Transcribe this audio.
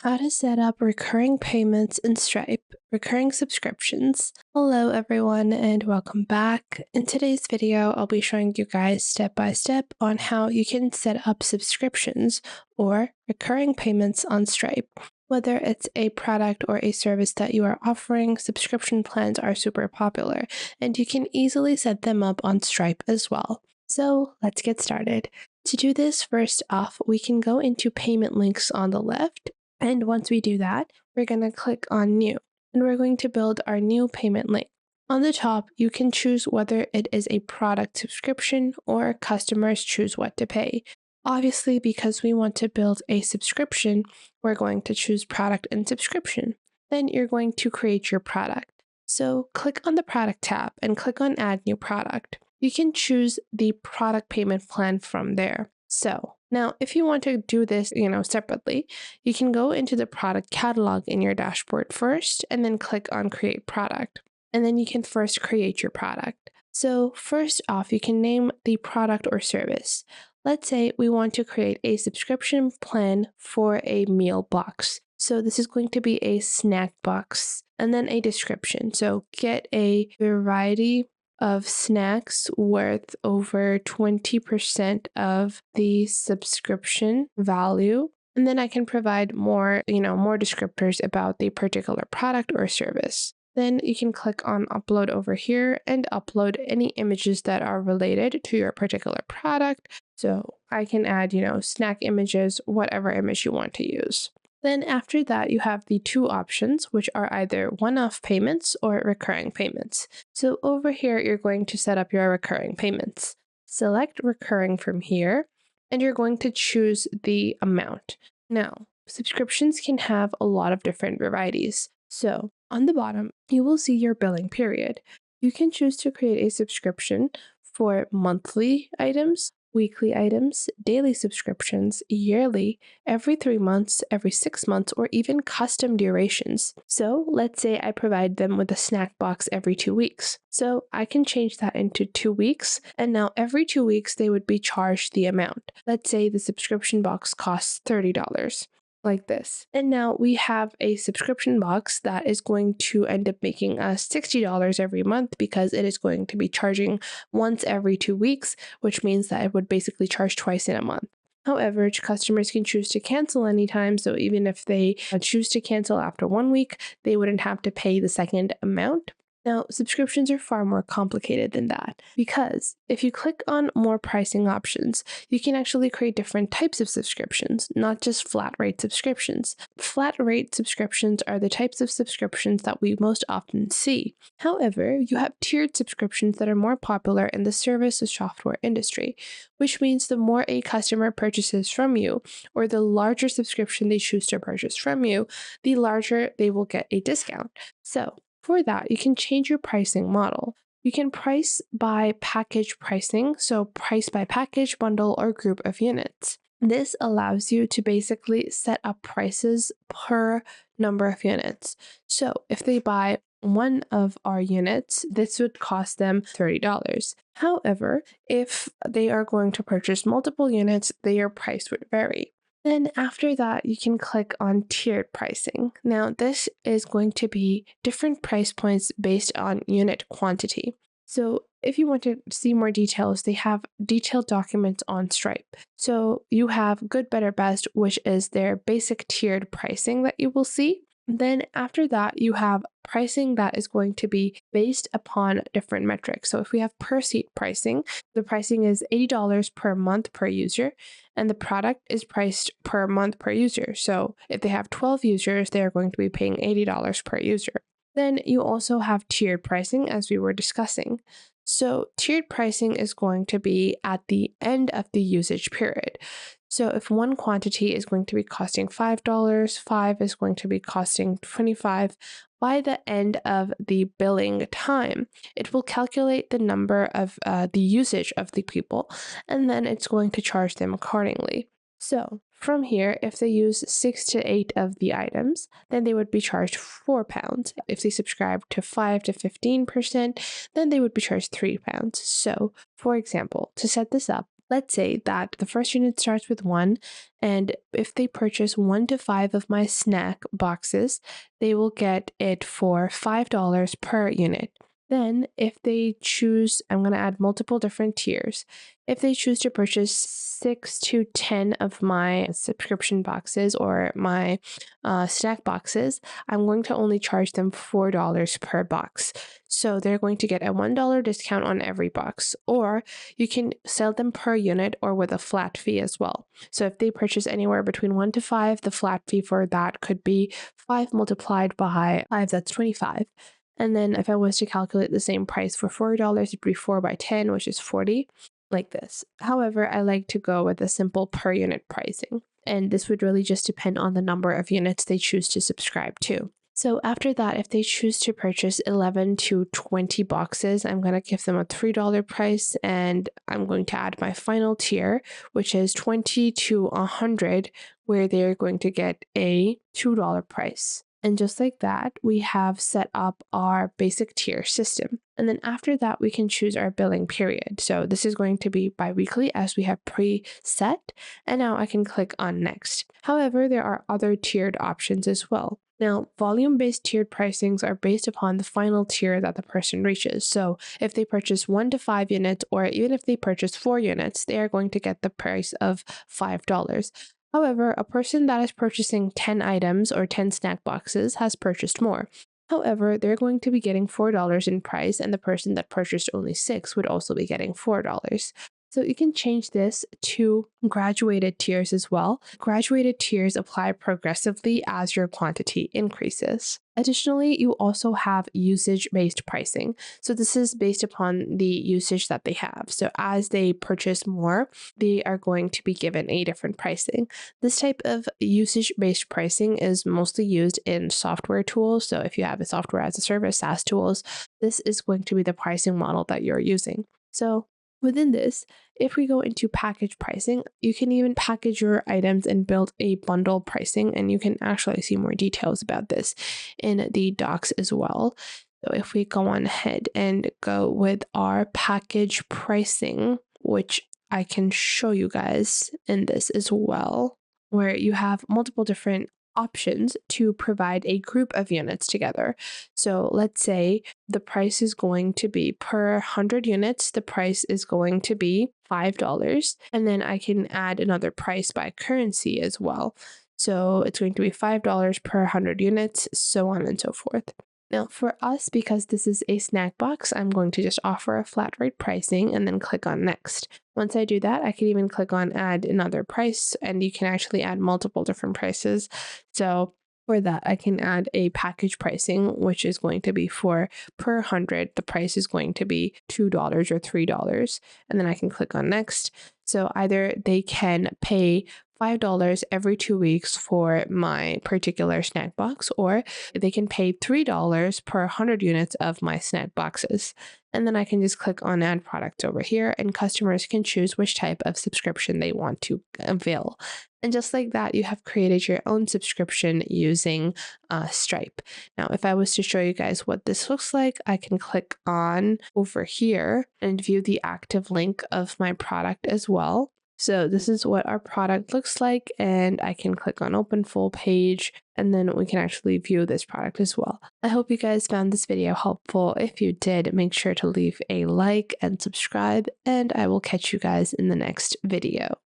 How to set up recurring payments in Stripe, recurring subscriptions. Hello everyone and welcome back. In today's video, I'll be showing you guys step by step on how you can set up subscriptions or recurring payments on Stripe. Whether it's a product or a service that you are offering, subscription plans are super popular and you can easily set them up on Stripe as well. So let's get started. To do this, first off, we can go into payment links on the left. And once we do that, we're going to click on New, and we're going to build our new payment link. On the top, you can choose whether it is a product subscription or customers choose what to pay. Obviously, because we want to build a subscription, we're going to choose product and subscription. Then you're going to create your product. So click on the product tab and click on Add New Product. You can choose the product payment plan from there. So now if you want to do this, separately, you can go into the product catalog in your dashboard first and then click on create product. And then you can first create your product. So first off, you can name the product or service. Let's say we want to create a subscription plan for a meal box. So this is going to be a snack box and then a description. So get a variety of snacks worth over 20% of the subscription value. And then I can provide more descriptors about the particular product or service. Then you can click on upload over here and upload any images that are related to your particular product. So I can add, snack images, whatever image you want to use. Then after that, you have the two options, which are either one-off payments or recurring payments. So over here, you're going to set up your recurring payments. Select recurring from here, and you're going to choose the amount. Now, subscriptions can have a lot of different varieties. So on the bottom, you will see your billing period. You can choose to create a subscription for monthly items, weekly items, daily subscriptions, yearly, every 3 months, every 6 months, or even custom durations. So let's say I provide them with a snack box every 2 weeks. So I can change that into 2 weeks, and now every 2 weeks they would be charged the amount. Let's say the subscription box costs $30. Like this. And now we have a subscription box that is going to end up making us $60 every month because it is going to be charging once every 2 weeks, which means that it would basically charge twice in a month. However, customers can choose to cancel anytime, so even if they choose to cancel after 1 week, they wouldn't have to pay the second amount. Now, subscriptions are far more complicated than that because if you click on more pricing options, you can actually create different types of subscriptions, not just flat rate subscriptions. Flat rate subscriptions are the types of subscriptions that we most often see. However, you have tiered subscriptions that are more popular in the service or software industry, which means the more a customer purchases from you, or the larger subscription they choose to purchase from you, the larger they will get a discount. So for that, you can change your pricing model. You can price by package pricing, so price by package, bundle, or group of units. This allows you to basically set up prices per number of units. So if they buy one of our units, this would cost them $30. However, if they are going to purchase multiple units, their price would vary. Then after that, you can click on tiered pricing. Now, this is going to be different price points based on unit quantity. So if you want to see more details, they have detailed documents on Stripe. So you have good, better, best, which is their basic tiered pricing that you will see. Then after that, you have pricing that is going to be based upon different metrics. So if we have per seat pricing, the pricing is $80 per month per user, and the product is priced per month per user. So if they have 12 users, they are going to be paying $80 per user. Then you also have tiered pricing, as we were discussing. So tiered pricing is going to be at the end of the usage period. So if one quantity is going to be costing $5, 5 is going to be costing $25, by the end of the billing time, it will calculate the number of the usage of the people, and then it's going to charge them accordingly. So from here, if they use 6 to 8 of the items, then they would be charged £4. If they subscribe to 5 to 15%, then they would be charged £3. So for example, to set this up, let's say that the first unit starts with 1, and if they purchase 1 to 5 of my snack boxes, they will get it for $5 per unit. Then, if they choose, I'm going to add multiple different tiers. If they choose to purchase 6 to 10 of my subscription boxes or my snack boxes, I'm going to only charge them $4 per box. So they're going to get a $1 discount on every box, or you can sell them per unit or with a flat fee as well. So if they purchase anywhere between 1 to 5, the flat fee for that could be 5 multiplied by 5, that's 25. And then if I was to calculate the same price for $4, it'd be 4 by 10, which is 40, like this. However, I like to go with a simple per unit pricing. And this would really just depend on the number of units they choose to subscribe to. So after that, if they choose to purchase 11 to 20 boxes, I'm going to give them a $3 price, and I'm going to add my final tier, which is 20 to 100, where they're going to get a $2 price. And just like that, we have set up our basic tier system. And then after that, we can choose our billing period. So this is going to be bi-weekly as we have preset. And now I can click on next. However, there are other tiered options as well. Now, volume-based tiered pricings are based upon the final tier that the person reaches. So if they purchase 1 to 5 units, or even if they purchase 4 units, they are going to get the price of $5. However, a person that is purchasing 10 items or 10 snack boxes has purchased more. However, they're going to be getting $4 in price, and the person that purchased only 6 would also be getting $4. So you can change this to graduated tiers as well. Graduated tiers apply progressively as your quantity increases. Additionally, you also have usage-based pricing. So this is based upon the usage that they have. So as they purchase more, they are going to be given a different pricing. This type of usage-based pricing is mostly used in software tools. So if you have a software as a service, SaaS tools, this is going to be the pricing model that you're using. So within this, if we go into package pricing, you can even package your items and build a bundle pricing, and you can actually see more details about this in the docs as well. So if we go on ahead and go with our package pricing, which I can show you guys in this as well, where you have multiple different options to provide a group of units together. So let's say the price is going to be per 100 units, the price is going to be $5. And then I can add another price by currency as well. So it's going to be $5 per 100 units, so on and so forth. Now for us, because this is a snack box, I'm going to just offer a flat rate pricing and then click on next. Once I do that, I can even click on add another price, and you can actually add multiple different prices. So for that, I can add a package pricing, which is going to be for per 100, the price is going to be $2 or $3. And then I can click on next. So either they can pay $5 every 2 weeks for my particular snack box, or they can pay $3 per 100 units of my snack boxes. And then I can just click on add product over here, and customers can choose which type of subscription they want to avail. And just like that, you have created your own subscription using Stripe. Now, if I was to show you guys what this looks like, I can click on over here and view the active link of my product as well. So this is what our product looks like, and I can click on open full page, and then we can actually view this product as well. I hope you guys found this video helpful. If you did, make sure to leave a like and subscribe, and I will catch you guys in the next video.